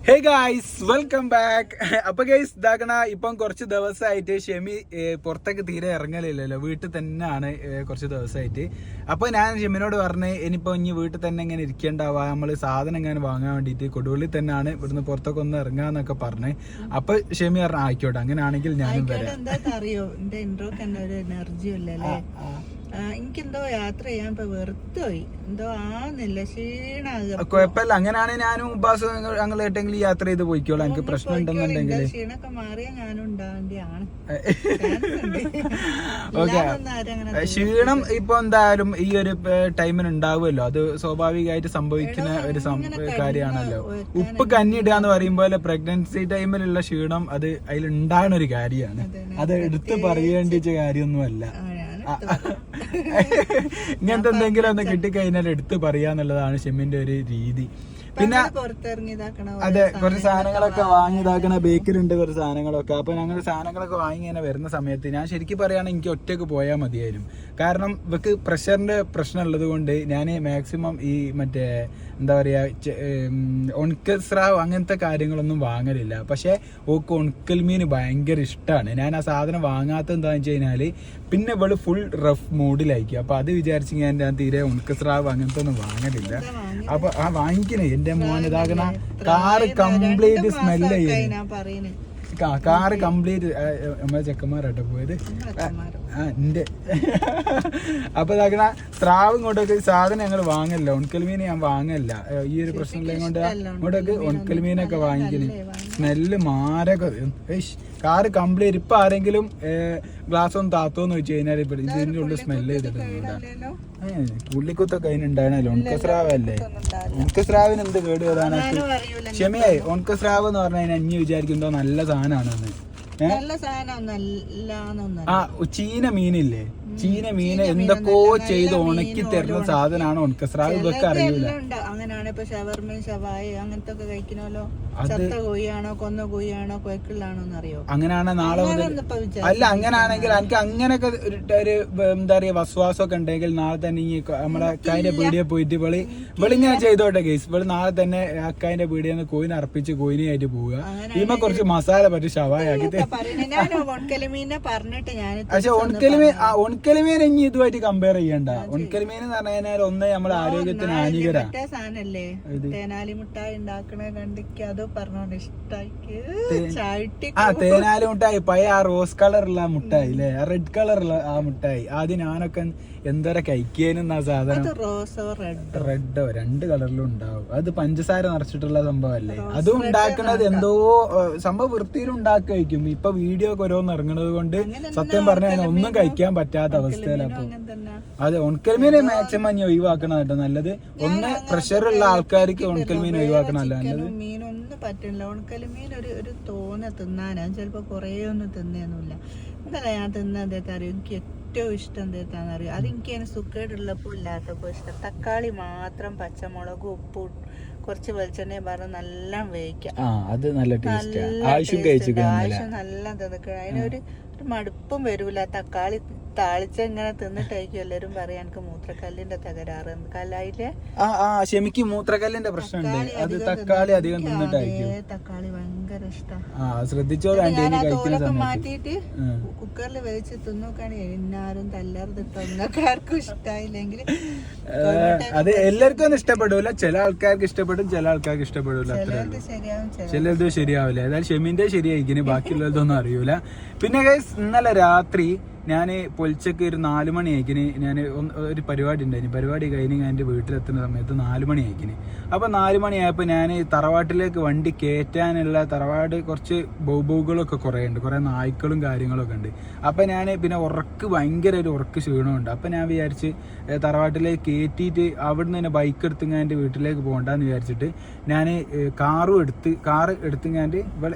Hey guys, welcome back. അപ്പൊ guys ഇതാക്കണ ഇപ്പം കുറച്ച് ദിവസമായിട്ട് ഷെമി പുറത്തേക്ക് തീരെ ഇറങ്ങലില്ലല്ലോ, വീട്ടിൽ തന്നെയാണ് കുറച്ച് ദിവസമായിട്ട്. അപ്പൊ ഞാൻ ഷെമിനോട് പറഞ്ഞ് ഇനിയിപ്പോ ഇനി വീട്ടിൽ തന്നെ ഇങ്ങനെ ഇരിക്കേണ്ടാവാ, നമ്മള് സാധനം ഇങ്ങനെ വാങ്ങാൻ വേണ്ടിയിട്ട് കൊടുവള്ളിൽ തന്നെയാണ്, ഇവിടുന്ന് പുറത്തൊക്കെ ഒന്ന് ഇറങ്ങാന്നൊക്കെ പറഞ്ഞ്. അപ്പൊ ഷെമി പറഞ്ഞ ആയിക്കോട്ടെ, അങ്ങനെയാണെങ്കിൽ ഞാനും വരാം. അറിയോ എന്റെ ഇൻട്രോ കണ്ട ഒരു എനർജി ഇല്ലല്ലേ, എനിക്കെന്തോ യാത്ര ചെയ്യാൻ ഇപ്പൊ വെറുത്തുപോയി, എന്തോ ആന്നില്ല, ക്ഷീണാകുക. കുഴപ്പമില്ല, അങ്ങനെയാണെങ്കിൽ ഞാനും ഉപാസം ഞങ്ങൾ ഏട്ടെങ്കിലും യാത്ര ചെയ്ത് പോയിക്കോളാം. എനിക്ക് പ്രശ്നം ഉണ്ടെന്നുണ്ടെങ്കിൽ ക്ഷീണൊക്കെ മാറിയാ ഞാനും ഉണ്ടാവേണ്ടിയാണ്. ഓക്കെ, ക്ഷീണം ഇപ്പൊ എന്തായാലും ഈ ഒരു ടൈമിന് ഉണ്ടാവുമല്ലോ, അത് സ്വാഭാവികമായിട്ട് സംഭവിക്കുന്ന ഒരു കാര്യമാണല്ലോ. ഉപ്പ് കഞ്ഞിടുക എന്ന് പറയുമ്പോൾ പ്രഗ്നൻസി ടൈമിലുള്ള ക്ഷീണം അത് അതിൽ ഉണ്ടാകുന്ന ഒരു കാര്യമാണ്, അത് എടുത്ത് പറയേണ്ട കാര്യമൊന്നുമല്ല. ഇങ്ങനത്തെ എന്തെങ്കിലും ഒന്ന് കിട്ടിക്കഴിഞ്ഞാൽ എടുത്ത് പറയാന്നുള്ളതാണ് ഷെമിന്റെ ഒരു രീതി. പിന്നെ അതെ, കുറച്ച് സാധനങ്ങളൊക്കെ വാങ്ങിയതാക്കണ, ബേക്കറിണ്ട് കുറച്ച് സാധനങ്ങളൊക്കെ. അപ്പൊ ഞങ്ങൾ സാധനങ്ങളൊക്കെ വാങ്ങി ഇങ്ങനെ വരുന്ന സമയത്ത് ഞാൻ ശരിക്കും പറയുകയാണെങ്കിൽ എനിക്ക് ഒറ്റയ്ക്ക് പോയാൽ മതിയായിരുന്നു. കാരണം ഇവക്ക് പ്രഷറിന്റെ പ്രശ്നം ഉള്ളത് കൊണ്ട് ഞാൻ മാക്സിമം ഈ മറ്റേ എന്താ പറയാ ഉണക്കസ്രാവ് അങ്ങനത്തെ കാര്യങ്ങളൊന്നും വാങ്ങലില്ല. പക്ഷെ ഓക്ക് ഉണക്കൽ മീൻ ഭയങ്കര ഇഷ്ടമാണ്. ഞാൻ ആ സാധനം വാങ്ങാത്ത എന്താണെന്ന് വെച്ച് കഴിഞ്ഞാല് പിന്നെ ഇവള് ഫുൾ റഫ് മൂഡിലായിരിക്കും. അപ്പൊ അത് വിചാരിച്ച് ഞാൻ തീരെ ഉണക്കസ്രാവ് അങ്ങനത്തെ ഒന്നും വാങ്ങലില്ല. അപ്പൊ ആ വാങ്ങിക്കണേ എന്റെ മോൻ ഇതാകണ കാറ് കംപ്ലീറ്റ് സ്മെല്ല് ചെയ്യുന്നു. കാറ് കംപ്ലീറ്റ് നമ്മളെ ചെക്കന്മാരാട്ടോ പോയത് എന്റെ. അപ്പൊ ഇതാക്കണ സ്രാവ് ഇങ്ങോട്ടേക്ക് സാധനം ഞങ്ങൾ വാങ്ങല്ല, ഉണക്കൽ മീൻ ഞാൻ വാങ്ങല്ല. ഈ ഒരു പ്രശ്നം കൊണ്ട് ഇങ്ങോട്ടേക്ക് ഉണക്കൽ മീനൊക്കെ വാങ്ങിക്കണേ. സ്മെല്ല് മാരൊക്കെ കാറ് കംപ്ലീറ്റ്. ഇപ്പൊ ആരെങ്കിലും ഗ്ലാസ് ഒന്ന് താത്തോന്ന് വെച്ച് കഴിഞ്ഞാൽ ഇതിന്റെ ഉള്ളിൽ സ്മെല്ല് ചെയ്തിട്ടുണ്ട്. പുള്ളിക്കുത്തൊക്കെ അതിനുണ്ടാകണല്ലോ. ഉണക്കസ്രാവല്ലേ, ഉണക്കസ്രാവിന് എന്ത് കേട് വരാനായിട്ട് ക്ഷമയായി. ഉണക്കസ്രാവ് എന്ന് പറഞ്ഞു കഴിഞ്ഞാൽ അഞ്ഞ് വിചാരിക്കുന്നോ നല്ല സാധനമാണെന്ന്. ചീന മീനില്ലേ, ചീന മീന് എന്തൊക്കെയോ ചെയ്ത് ഉണക്കി തരുന്ന സാധനമാണ് ഉണക്കസ്രാവ്. ഇതൊക്കെ അറിയില്ല. അങ്ങനെയാണ് ഇപ്പൊ ഷവർമയും ഷവായി അങ്ങനത്തെ ഒക്കെ കഴിക്കണല്ലോ. ചത്ത കോഴിയാണോ കൊന്ന കോഴിയാണോ കൊയക്കിലാണോ അറിയോ? അങ്ങനെയാണ് നാളെ അല്ല, അങ്ങനാണെങ്കിൽ എനിക്ക് അങ്ങനെയൊക്കെ ഒരു എന്താ പറയാ വിശ്വാസമൊക്കെ ഉണ്ടെങ്കിൽ നാളെ തന്നെ ഈ നമ്മളെ അക്കാന്റെ പീടിയെ പോയിട്ട് ഇവളിങ്ങനെ ചെയ്തോട്ടെ കേസ്. ഇവള് നാളെ തന്നെ അക്കാന്റെ പീടിയെന്ന് കോയിനെ അർപ്പിച്ച് കോയിനായിട്ട് പോവുക. ഇമ്മ കുറച്ച് മസാല പറ്റി ഷവായാക്കി. പക്ഷെ ഉണക്കലിമീൻ ഇനി ഇതുമായിട്ട് കമ്പയർ ചെയ്യണ്ട. ഉണക്കലിമീൻ എന്ന് പറഞ്ഞു കഴിഞ്ഞാൽ ഒന്ന് നമ്മുടെ ആരോഗ്യത്തിന് ഹാനികരാണ്. തേനാലി മുട്ടായി ഉണ്ടാക്കണ കണ്ടിക്ക് അതോ പറഞ്ഞോണ്ട് ഇഷ്ടായി. തേനാലി മുട്ടായി പഴയ ആ റോസ് കളറുള്ള മുട്ടായി അല്ലേ, ആ റെഡ് കളറുള്ള ആ മുട്ടായി. ആദ്യം ഞാനൊക്കെ എന്തോരം കഴിക്കാനും ആ സാധനം റെഡോ രണ്ട് കളറിലും ഉണ്ടാവും. അത് പഞ്ചസാര നിറച്ചിട്ടുള്ള സംഭവല്ലേ, അതും ഉണ്ടാക്കണത് എന്തോ സംഭവം വൃത്തിയിൽ ഉണ്ടാക്കും. ഇപ്പൊ വീഡിയോ ഒക്കെ ഓരോന്ന് ഇറങ്ങുന്നത് കൊണ്ട് സത്യം പറഞ്ഞാൽ ഒന്നും കഴിക്കാൻ പറ്റാത്ത അവസ്ഥയിലാണ്. അപ്പൊ അതെ, ഉണക്കൽമീന് മാക്സിമം ഇനി ഒഴിവാക്കണം കേട്ടോ നല്ലത്. ഒന്ന് പ്രഷറുള്ള ആൾക്കാർക്ക് ഉണക്കൽമീൻ ഒഴിവാക്കണമല്ലോ നല്ലത്. മീനൊന്നും പറ്റില്ല, ഉണക്കൽമീൻ ഒരു തോന്നെ തിന്നാനാ, ചിലപ്പോ കൊറേ ഒന്നും തിന്നൊന്നുമില്ല. എന്താ ഞാൻ തിന്നത് അറിയും, എനിക്ക് ഏറ്റവും ഇഷ്ടം എന്താന്ന് അറിയും, അത് എനിക്ക് അതിന് സുക്കേടുള്ളപ്പോ ഇല്ലാത്തപ്പോ ഇഷ്ടം. തക്കാളി മാത്രം പച്ചമുളകും ഉപ്പും കുറച്ച് വെളിച്ചെണ്ണയും പറഞ്ഞ് നല്ല വേവിക്കാം. ആവശ്യം നല്ല തിന്നിക്കുക. അതിനൊരു മടുപ്പും വരൂല. തക്കാളി താളിച്ചെങ്ങനെ തിന്നിട്ടായിരിക്കും എല്ലാരും പറയാ എനിക്ക് മൂത്രക്കല്ലിന്റെ തകരാറ്. കല്ലായില്ലേ ക്ഷമിക്ക്, മൂത്രക്കല്ലിന്റെ പ്രശ്നമുണ്ട്. അത് തക്കാളി അധികം തിന്നിട്ടായിരിക്കും. തക്കാളി ഭയങ്കര ഇഷ്ടമാണ്. ശ്രദ്ധിച്ചോളാം. മാറ്റിയിട്ട് കുക്കറിൽ വേവിച്ച് തിന്നോക്കാണ്. എന്നാരും തല്ലറുതിട്ടോ നിങ്ങൾക്ക് ആർക്കും ഇഷ്ടായില്ലെങ്കിൽ അത് എല്ലാവർക്കും ഒന്നും ഇഷ്ടപ്പെടൂല. ചില ആൾക്കാർക്ക് ഇഷ്ടപ്പെടും, ചില ആൾക്കാർക്ക് ഇഷ്ടപ്പെടൂല. ചിലത് ശരിയാവില്ല. ഏതായാലും ഷെമിന്റെ ശരിയായിരിക്കും, ബാക്കിയുള്ളതൊന്നും അറിയൂല. പിന്നെ ഇന്നലെ രാത്രി ഞാൻ പൊലിച്ചക്ക് ഒരു 4 മണി ആയിക്കിന് ഞാൻ ഒരു പരിപാടി ഉണ്ടായിരുന്നു. പരിപാടി കഴിഞ്ഞ് ഞാൻ എൻ്റെ വീട്ടിലെത്തുന്ന സമയത്ത് 4 മണി ആയിക്കിന്. അപ്പോൾ 4 മണിയായപ്പോൾ ഞാൻ തറവാട്ടിലേക്ക് വണ്ടി കയറ്റാനുള്ള തറവാട് കുറച്ച് ബൗബൗകളൊക്കെ കുറേ ഉണ്ട്, കുറേ നായ്ക്കളും കാര്യങ്ങളൊക്കെ ഉണ്ട്. അപ്പോൾ ഞാൻ പിന്നെ ഭയങ്കര ഒരു ഉറക്ക് ക്ഷീണമുണ്ട്. അപ്പോൾ ഞാൻ വിചാരിച്ച് തറവാട്ടിലേക്ക് കയറ്റിയിട്ട് അവിടെ നിന്ന് തന്നെ ബൈക്ക് എടുത്ത് ഞാൻ എൻ്റെ വീട്ടിലേക്ക് പോകണ്ടെന്ന് വിചാരിച്ചിട്ട് ഞാൻ കാറ് എടുത്ത് ഞാൻ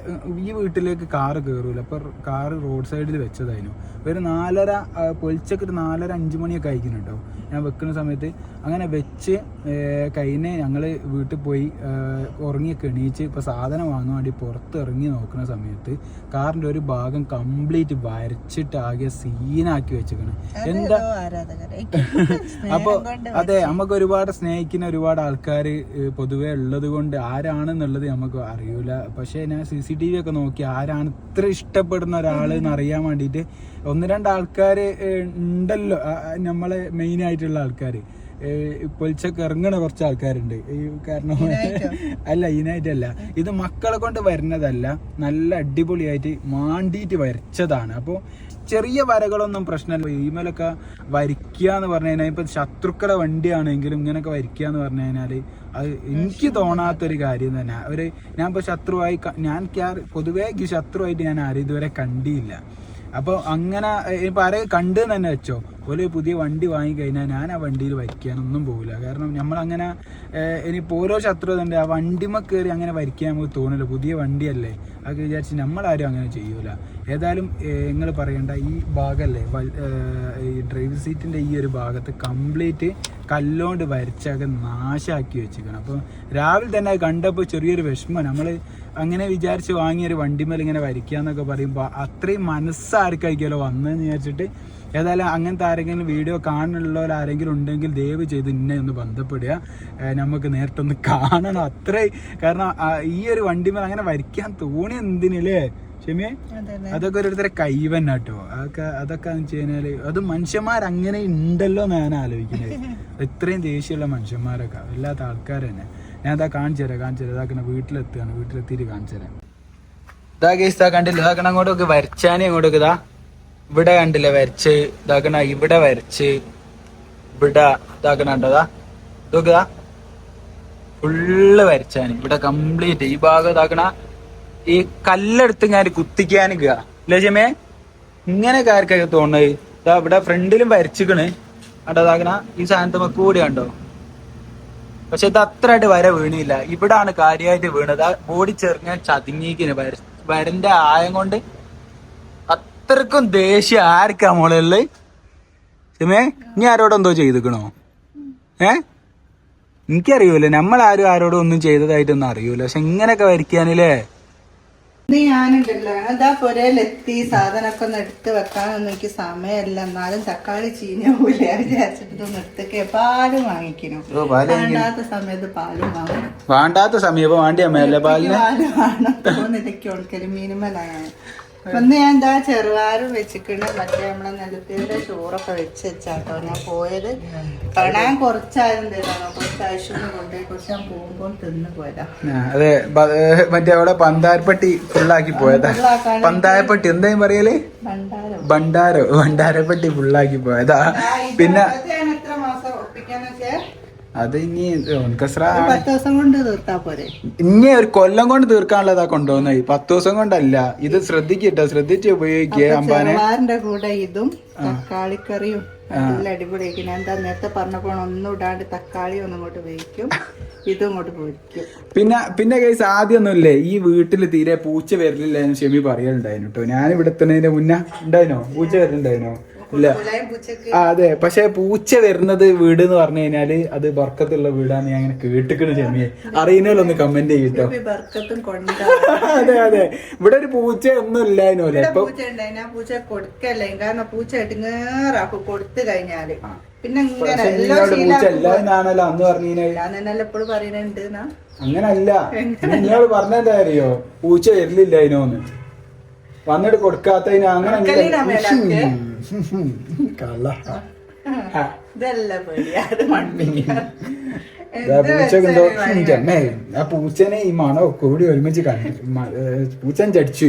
ഈ വീട്ടിലേക്ക് കാറ് കയറൂല. അപ്പോൾ കാറ് റോഡ് സൈഡിൽ വെച്ചതായിരുന്നു. ഒരു 4:30 പൊലിച്ചൊക്കെ ഒരു 4:30 5 മണിയൊക്കെ അയക്കുന്നുണ്ടോ ഞാൻ വെക്കുന്ന സമയത്ത്. അങ്ങനെ വെച്ച് കഴിഞ്ഞ് ഞങ്ങൾ വീട്ടിൽ പോയി ഉറങ്ങിയൊക്കെ എണീച്ച് ഇപ്പോൾ സാധനം വാങ്ങാൻ വേണ്ടി പുറത്ത് ഇറങ്ങി നോക്കുന്ന സമയത്ത് കാറിൻ്റെ ഒരു ഭാഗം കംപ്ലീറ്റ് വരച്ചിട്ട് ആകെ സീനാക്കി വെച്ചിരിക്കണം. എന്താ അപ്പോൾ അതെ, നമുക്ക് ഒരുപാട് സ്നേഹിക്കുന്ന ഒരുപാട് ആൾക്കാർ പൊതുവേ ഉള്ളത് കൊണ്ട് ആരാണെന്നുള്ളത് നമുക്ക് അറിയൂല. പക്ഷേ ഞാൻ CCTV ഒക്കെ നോക്കി ആരാണ് ഇത്ര ഇഷ്ടപ്പെടുന്ന ഒരാൾ എന്ന് അറിയാൻ വേണ്ടിയിട്ട് 1-2 ആൾക്കാർ ഉണ്ടല്ലോ, നമ്മളെ മെയിനായിട്ടുള്ള ആൾക്കാർ പൊലിച്ചൊക്കെ ഇറങ്ങണ കുറച്ച് ആൾക്കാരുണ്ട്. കാരണം അല്ല, ഇതിനായിട്ടല്ല, ഇത് മക്കളെ കൊണ്ട് വരുന്നതല്ല, നല്ല അടിപൊളിയായിട്ട് മാണ്ടിയിട്ട് വരച്ചതാണ്. അപ്പോൾ ചെറിയ വരകളൊന്നും പ്രശ്നമല്ല. ഈമേലൊക്കെ വരയ്ക്കുക എന്ന് പറഞ്ഞു കഴിഞ്ഞാൽ ഇപ്പം ശത്രുക്കളുടെ വണ്ടിയാണെങ്കിലും ഇങ്ങനെയൊക്കെ വരയ്ക്കുക എന്ന് പറഞ്ഞു കഴിഞ്ഞാൽ അത് എനിക്ക് തോന്നാത്തൊരു കാര്യം തന്നെ. ഞാൻ ഇപ്പോൾ ശത്രുവായി പൊതുവേ ശത്രുവായിട്ട് ഞാൻ ആരും ഇതുവരെ കണ്ടിയില്ല. അപ്പോൾ അങ്ങനെ ഇപ്പം ആരെയും കണ്ടു തന്നെ വെച്ചോ, ഒരു പുതിയ വണ്ടി വാങ്ങിക്കഴിഞ്ഞാൽ ഞാൻ ആ വണ്ടിയിൽ വരയ്ക്കാനൊന്നും പോകില്ല. കാരണം നമ്മളങ്ങനെ ഇനിയിപ്പോൾ ഓരോ ശത്രുതയുണ്ട്, ആ വണ്ടിമ കയറി അങ്ങനെ വരയ്ക്കാൻ നമുക്ക് തോന്നില്ല. പുതിയ വണ്ടിയല്ലേ അതൊക്കെ വിചാരിച്ച് നമ്മളാരും അങ്ങനെ ചെയ്യൂല. ഏതായാലും നിങ്ങൾ പറയേണ്ട ഈ ഭാഗമല്ലേ, ഈ ഡ്രൈവർ സീറ്റിൻ്റെ ഈ ഒരു ഭാഗത്ത് കംപ്ലീറ്റ് കല്ലുകൊണ്ട് വരച്ചൊക്കെ നാശമാക്കി വെച്ചിരിക്കണം. അപ്പോൾ രാവിലെ തന്നെ അത് കണ്ടപ്പോൾ ചെറിയൊരു വിഷമം. നമ്മൾ അങ്ങനെ വിചാരിച്ച് വാങ്ങിയൊരു വണ്ടിമേൽ ഇങ്ങനെ വരയ്ക്കുക എന്നൊക്കെ പറയുമ്പോൾ അത്രയും മനസ്സാർക്കായിക്കല്ലോ വന്നതെന്ന് വിചാരിച്ചിട്ട്. ഏതായാലും അങ്ങനത്തെ ആരെങ്കിലും വീഡിയോ കാണുന്നുള്ളവരാരെങ്കിലും ഉണ്ടെങ്കിൽ ദയവ് ചെയ്ത് ഇന്നെ ഒന്ന് ബന്ധപ്പെടുക, നമുക്ക് നേരിട്ടൊന്ന് കാണണം. അത്രയും കാരണം ഈ ഒരു വണ്ടിമേൽ അങ്ങനെ വരയ്ക്കാൻ തോന്നി എന്തിനല്ലേ ക്ഷമിയെ, അതൊക്കെ ഓരോരുത്തരെ കൈവന്നെ കേട്ടോ. അതൊക്കെ എന്ന് വെച്ച് കഴിഞ്ഞാൽ അത് മനുഷ്യന്മാരങ്ങനെ ഉണ്ടല്ലോ എന്ന് ഞാൻ ആലോചിക്കുന്നത്. ഇത്രയും ദേഷ്യമുള്ള മനുഷ്യന്മാരൊക്കെ വല്ലാത്ത ആൾക്കാർ തന്നെ. ഞാൻ അതാ കാണിച്ചു തരാം ഇതാക്കണ വീട്ടിലെത്തിയിട്ട് കാണിച്ചു തരാം. ഇതാ കേസ് ഇതാ കണ്ടില്ല, ഇതാക്കണ അങ്ങോട്ടൊക്കെ വരച്ചാനേ അങ്ങോട്ടൊക്കെ ഇതാ ഇവിടെ കണ്ടില്ല വരച്ച് ഇതാക്കണ, ഇവിടെ വരച്ച് ഇവിടെ ഇതാക്കണ കണ്ടതാ, ഇതൊക്കെ ഫുള്ള് വരച്ചാന് ഇവിടെ കംപ്ലീറ്റ് ഈ ഭാഗം ഇതാക്കണ. ഈ കല്ലെടുത്ത് ഞാൻ കുത്തിക്കാനിക്കുക അല്ലേ ചെമ്മേ, ഇങ്ങനെയൊക്കെ ആർക്കൊക്കെ തോന്നുന്നത്. ഇതാ ഇവിടെ ഫ്രണ്ടിലും വരച്ചിക്കണ് അതാകണ ഈ സാധനത്തെ കൂടി കണ്ടോ. പക്ഷെ ഇത് അത്രയായിട്ട് വര വീണില്ല, ഇവിടാണ് കാര്യമായിട്ട് വീണത്. ബോഡി ചെറുങ്ങനെ ചതുങ്ങിക്കിന് വരന്റെ ആയം കൊണ്ട്. അത്രക്കും ദേഷ്യം ആർക്കാ മോളെ ചെമ്മേ, ഇനി ആരോടെന്തോ ചെയ്തിക്കണോ? എനിക്കറിയൂല, നമ്മളാരും ആരോടും ഒന്നും ചെയ്തതായിട്ടൊന്നും അറിയൂല. പക്ഷെ ഇങ്ങനെയൊക്കെ വരയ്ക്കാനില്ലേ. ഞാനുണ്ടല്ലോ അതാ പുരയിലെത്തി സാധനമൊക്കെ ഒന്ന് എടുത്ത് വെക്കാനൊന്നും എനിക്ക് സമയമല്ല. എന്നാലും തക്കാളി ചീഞ്ഞൂല വിചാരിച്ചിട്ടൊന്നും എടുത്തൊക്കെ പാലും വാങ്ങിക്കണം. വേണ്ടാത്ത സമയത്ത് പാലും വാങ്ങണം. വേണ്ടാത്ത സമയം വേണ്ടിയമ്മയല്ലേ പാല് വേണം തോന്നിടയ്ക്ക് കൊടുക്കല് മിനിമലാണ്. ഒന്ന് ഞാൻ എന്താ ചെറുവാരും വെച്ചിക്കണ്, മറ്റേ നമ്മളെ നിലത്തിന്റെ ചോറൊക്കെ വെച്ചാട്ടോ ഞാൻ പോയത്. കാണാൻ കുറച്ചായാലും തരാണോ, കുറച്ചാവശ്യം കൊണ്ടുപോയി കുറച്ച് ഞാൻ പോകുമ്പോൾ തിന്ന് പോയതാ. അതെ, മറ്റേ അവിടെ പന്താരപ്പട്ടി ഫുള്ളാക്കി പോയതാ. പന്താരപ്പട്ടി എന്തായും പറയല്, ഭണ്ഡാരപ്പട്ടി ഫുള്ളാക്കി പോയതാ. പിന്നെ എത്ര മാസം ഒപ്പിക്കാന്ന് വെച്ചാൽ അത് ഇനി 10 ദിവസം കൊണ്ട് തീർത്താ പോരെ. ഇനി ഒരു കൊല്ലം കൊണ്ട് തീർക്കാനുള്ളതാ കൊണ്ടുപോകുന്നത്, 10 ദിവസം കൊണ്ടല്ല. ഇത് ശ്രദ്ധിച്ച് ഉപയോഗിക്കുക. അമ്പാന്റെ കൂടെ ഇതും തക്കാളിക്കറിയും നല്ല അടിപൊളിയാക്കി. ഞാൻ എന്താ നേരത്തെ പറഞ്ഞപ്പോ ഒന്നും ഇടാണ്ട് തക്കാളി ഒന്നും ഇങ്ങോട്ട് ഉപയോഗിക്കും, ഇതും ഇങ്ങോട്ട് പൊരിക്കും. പിന്നെ കേസ് ആദ്യമൊന്നുമില്ലേ ഈ വീട്ടിൽ തീരെ പൂച്ച വരലില്ല എന്ന് ഷെമി പറയലുണ്ടായിരുന്നു കേട്ടോ. ഞാൻ ഇവിടെ എത്തുന്നതിന്റെ മുന്നേ ഉണ്ടായിരുന്നോ പൂച്ച വരലുണ്ടായിരുന്നോ? ഇല്ല. അതെ, പക്ഷെ പൂച്ച വരുന്നത് വീട് എന്ന് പറഞ്ഞു കഴിഞ്ഞാല് അത് ബർക്കത്തുള്ള വീടാന്ന് ഞാൻ അങ്ങനെ കേട്ടിക്കണ്. ചെമ്മിയെ അറിയുന്നതിലൊന്ന് കമന്റ് ചെയ്യട്ടോ. അതെ, ഇവിടെ ഒരു പൂച്ച ഒന്നും ഇല്ലായിരുന്നല്ലേ. പൂച്ച കൊടുക്കല്ലേ, കാരണം പൂച്ച ഇടങ്ങേറാക്കും കൊടുത്തു കഴിഞ്ഞാല്. പിന്നെ പൂച്ച ഇല്ലാന്നാണല്ലോ അന്ന് പറഞ്ഞാൽ എപ്പോഴും പറയുന്നുണ്ട്. അങ്ങനല്ല, നിങ്ങള് പറഞ്ഞെന്താ അറിയോ, പൂച്ച വരില്ലായിരുന്നോന്ന് വന്നിട്ട് കൊടുക്കാത്തതിന് അങ്ങനെ ആ പൂച്ചനെ ഈ മണം കൂടി ഒരുമിച്ച് പൂച്ചൻ ചടിച്ചു.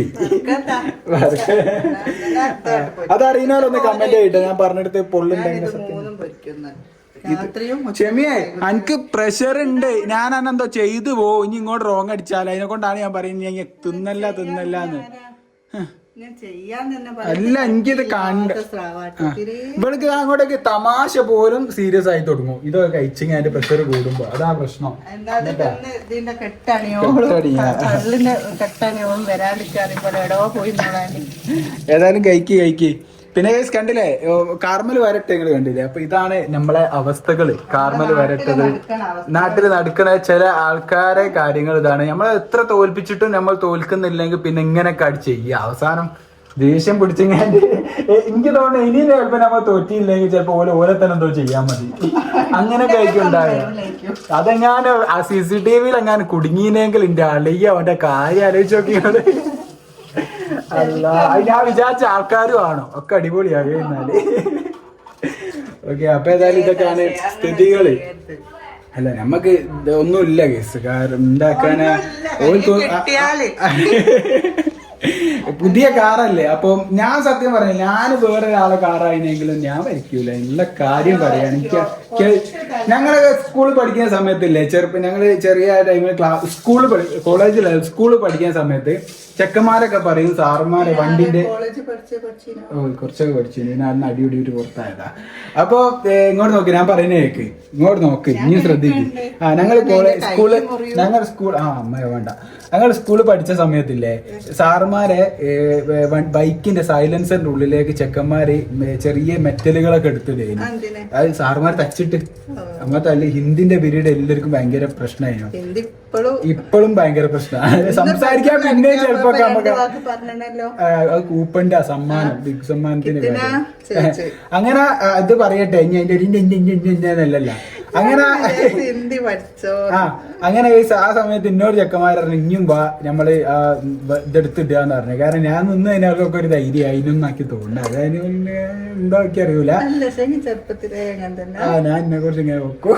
അതറിയുന്നവരൊന്ന് കമന്റ് ചെയ്തിട്ട് ഞാൻ പറഞ്ഞെടുത്ത് പൊള്ളുണ്ടെങ്കിൽ ക്ഷമിയേ, എനിക്ക് പ്രഷർ ഉണ്ട്, ഞാൻ അന്നെന്തോ ചെയ്തു പോവും. ഇനി ഇങ്ങോട്ട് റോങ് അടിച്ചാൽ അതിനെ കൊണ്ടാണ് ഞാൻ പറയുന്നത് തിന്നല്ലാന്ന്. അല്ല, എനിക്കിത് കണ്ട് ഇവൾക്ക് അങ്ങോട്ടേക്ക് തമാശ പോലും സീരിയസ് ആയി തുടങ്ങും. ഇതൊക്കെ കഴിച്ചെങ്കിൽ അതിന്റെ പ്രഷർ കൂടുമ്പോ അതാ പ്രശ്നം. ഏതായാലും കഴിക്ക് പിന്നെ ഗൈസ് കണ്ടില്ലേ കാർമൽ വരട്ടെ നിങ്ങൾ കണ്ടില്ലേ? അപ്പൊ ഇതാണ് നമ്മളെ അവസ്ഥകള്. കാർമൽ വരട്ടത് നാട്ടിൽ നടക്കുന്ന ചില ആൾക്കാരെ കാര്യങ്ങൾ ഇതാണ്. നമ്മളെ എത്ര തോൽപ്പിച്ചിട്ടും നമ്മൾ തോൽക്കുന്നില്ലെങ്കിൽ പിന്നെ ഇങ്ങനെയൊക്കെ അടി ചെയ്യുക. അവസാനം ദേഷ്യം പിടിച്ചെങ്കിൽ എനിക്ക് തോന്നുന്നു ഇനി ചിലപ്പോ നമ്മൾ തോറ്റിയില്ലെങ്കിൽ ചിലപ്പോ ഓലെ തന്നെ എന്തോ ചെയ്യാൻ മതി. അങ്ങനെയൊക്കെ ആയിരിക്കും ഉണ്ടാകുക. അതെങ്ങാനും ആ CCTV എങ്ങാനും കുടുങ്ങിയില്ലെങ്കിൽ എന്റെ അളിയ അവന്റെ കാര്യം ആലോചിച്ച് നോക്കിയത്. അല്ല ഞാൻ വിചാരിച്ച ആൾക്കാരും ആണോ ഒക്കെ അടിപൊളിയാകുക എന്നാല്. ഓക്കെ, അപ്പൊ ഏതായാലും ഇതൊക്കെയാണ് സ്ഥിതികള്. അല്ല നമ്മക്ക് ഒന്നുമില്ല കേസ്. കാരണം ഉണ്ടാക്കാന് പുതിയ കാറല്ലേ. അപ്പൊ ഞാൻ സത്യം പറയാം, ഞാൻ വേറൊരാളെ കാറായിനെങ്കിലും ഞാൻ വരയ്ക്കൂല. എല്ലാ കാര്യം പറയാൻ എനിക്ക് ഞങ്ങള് സ്കൂളിൽ പഠിക്കുന്ന സമയത്തില്ലേ, ഞങ്ങള് ചെറിയ ടൈമിൽ കോളേജിൽ സ്കൂളിൽ പഠിക്കുന്ന സമയത്ത് ചെക്കന്മാരൊക്കെ പറയും സാറുമാരെ വണ്ടിന്റെ കുറച്ചൊക്കെ പഠിച്ചു. ഞാൻ അന്ന് അടിപിടി പുറത്തായതാ. അപ്പൊ ഇങ്ങോട്ട് നോക്ക്, ഞാൻ പറയുന്ന കേക്ക്, ഇങ്ങോട്ട് നോക്ക്, ഇനി ശ്രദ്ധിക്കും. ഞങ്ങൾ ഞങ്ങൾ സ്കൂളിൽ പഠിച്ച സമയത്തില്ലേ സാറുമാരെ ബൈക്കിന്റെ സൈലൻസറിന്റെ ഉള്ളിലേക്ക് ചെക്കന്മാര് ചെറിയ മെറ്റലുകളൊക്കെ എടുത്തിടേനു. അത് സാറുമാര് തച്ചിട്ട് അങ്ങനത്തെ അല്ല. ഹിന്ദിന്റെ പീരീഡ് എല്ലാവർക്കും ഭയങ്കര പ്രശ്നമായിരുന്നു. ഇപ്പോഴും ഭയങ്കര പ്രശ്നമാണ്. സംസാരിക്കാൻ പിന്നെ ചിലപ്പോ നമുക്ക് അത് കൂപ്പന്റെ സമ്മാനം, ബിഗ് സമ്മാനത്തിന് അങ്ങനെ അത് പറയട്ടെ. ഇനി അതിന്റെ അല്ലല്ല അങ്ങനെ അങ്ങനെ ആ സമയത്ത് ഇന്നോട് ചെക്കന്മാർ പറഞ്ഞു ഇനിയും വാ നമ്മള് ഇതെടുത്തിട്ടാന്ന് പറഞ്ഞു. കാരണം ഞാൻ നിന്ന് അതിനൊക്കെ ഒരു ധൈര്യം അതിനൊന്നാക്കി തോന്നുന്നു. അതിന് ഉണ്ടോ എനിക്ക് അറിയൂല. ഞാൻ എന്നെ കുറിച്ച് ഇങ്ങനെ വെക്കും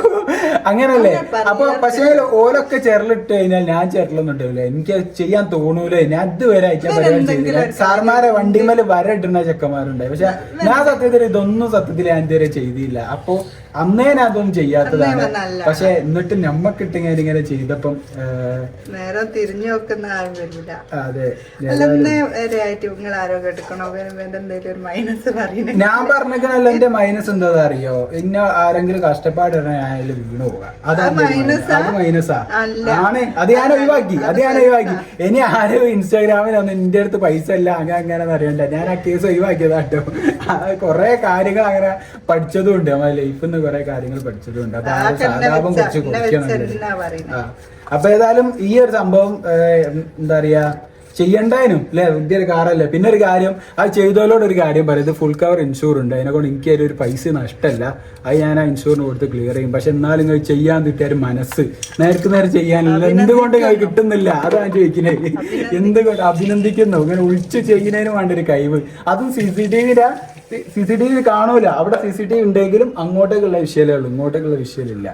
അങ്ങനല്ലേ. അപ്പൊ പക്ഷേ ഓലൊക്കെ ചെറലിട്ട് കഴിഞ്ഞാൽ ഞാൻ ചെറലൊന്നും ഉണ്ടാവില്ല. എനിക്ക് ചെയ്യാൻ തോന്നൂല. ഞാൻ ഇതുവരെ അയക്കാൻ പരിപാടി ചെയ്തില്ല. സാർമാരെ വണ്ടിമേല് വര ഇടുന്ന ചെക്കന്മാരുണ്ടായി. പക്ഷെ ഞാൻ സത്യത്തിൽ ഇതൊന്നും സത്യത്തിൽ ഞാൻ ഇതുവരെ ചെയ്തില്ല. അപ്പൊ അന്നേ ഞാൻ അതൊന്നും ചെയ്യാത്തതാണ്. പക്ഷെ എന്നിട്ട് നമ്മക്കിട്ടിങ്ങനെ ഇങ്ങനെ ചെയ്തപ്പം നേരെ തിരിഞ്ഞു നോക്കുന്ന ആരും വരില്ല. അതെ, ഞാൻ പറഞ്ഞല്ലോ എന്റെ മൈനസ് എന്താ അറിയോ? ഇന്ന ആരെങ്കിലും കഷ്ടപ്പാടിയാലും വീണു പോകാം. അത് മൈനസാ ആണ്. അത് ഞാൻ ഒഴിവാക്കി. ഇനി ആരും ഇൻസ്റ്റാഗ്രാമിലൊന്നും എന്റെ അടുത്ത് പൈസ ഇല്ല അങ്ങനെ അറിയണ്ട. ഞാൻ ആ കേസ് ഒഴിവാക്കിയതാട്ടോ. കൊറേ കാര്യങ്ങൾ അങ്ങനെ പഠിച്ചതും ഉണ്ട്. നമ്മുടെ ലൈഫിൽ നിന്ന് കുറെ കാര്യങ്ങൾ പഠിച്ചതുണ്ട്. അപ്പൊ ആ സാധാപം കുറച്ച് കുറയ്ക്കണം. അപ്പൊ ഏതായാലും ഈ ഒരു സംഭവം എന്താ പറയാ ചെയ്യണ്ടാനും അല്ലെ, പുതിയൊരു കാറല്ലേ. പിന്നെ ഒരു കാര്യം അത് ചെയ്തോലോട് ഒരു കാര്യം പറയും, ഫുൾ കവർ ഇൻഷൂർ ഉണ്ട്. അതിനെക്കൊണ്ട് എനിക്ക് ഒരു പൈസ നഷ്ടമല്ല. അത് ഞാൻ ആ ഇൻഷൂറിന് കൊടുത്ത് ക്ലിയർ ചെയ്യും. പക്ഷെ എന്നാലും നിങ്ങൾ ചെയ്യാൻ കിട്ടിയ ഒരു മനസ്സ് നേരത്തെ നേരെ ചെയ്യാനില്ല. എന്തുകൊണ്ട് കിട്ടുന്നില്ല അതാണ് ചോദിക്കുന്നത്. എന്തുകൊണ്ട് അഭിനന്ദിക്കുന്നു. ഇങ്ങനെ ഒഴിച്ച് ചെയ്യുന്നതിന് വേണ്ട ഒരു കഴിവ്. അതും CCTV കാണൂല. അവിടെ CCTV ഉണ്ടെങ്കിലും അങ്ങോട്ടേക്കുള്ള വിഷയമേ ഉള്ളൂ, ഇങ്ങോട്ടേക്കുള്ള വിഷയമില്ല.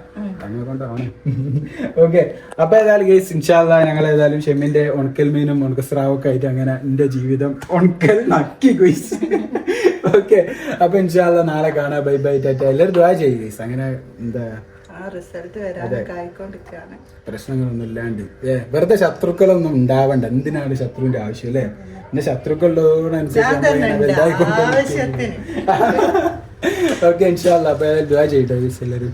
അങ്ങനെ കൊണ്ടാണ്. ഓക്കെ, അപ്പൊ ഏതായാലും ഗൈസ് ഇൻഷാ അല്ലാഹ് ഞങ്ങൾ ഏതായാലും ഷെമ്മിന്റെ ഉണക്കൽ മീനും ഉണക്കസ്രാവൊക്കെ ആയിട്ട് അങ്ങനെ എന്റെ ജീവിതം ഉണക്കൽ നക്കി ഗൈസ്. ഓക്കെ, അപ്പൊ ഇൻഷാ അല്ലാഹ് നാളെ കാണാം. Bye bye Tata. എല്ലാവരും ദുആ ചെയ്യ് ഗൈസ്. അങ്ങനെ എന്താ പ്രശ്നങ്ങളൊന്നും ഇല്ലാണ്ട് വെറുതെ ശത്രുക്കളൊന്നും ഉണ്ടാവണ്ട. എന്തിനാണ് ശത്രുവിന്റെ ആവശ്യം അല്ലേ? എന്റെ ശത്രുക്കളോടനുസരിച്ച് ഓക്കെ ഇൻഷാ അല്ലാഹ്. അപ്പൊ ദുആ ചെയ്യട്ടെ എല്ലാവരും.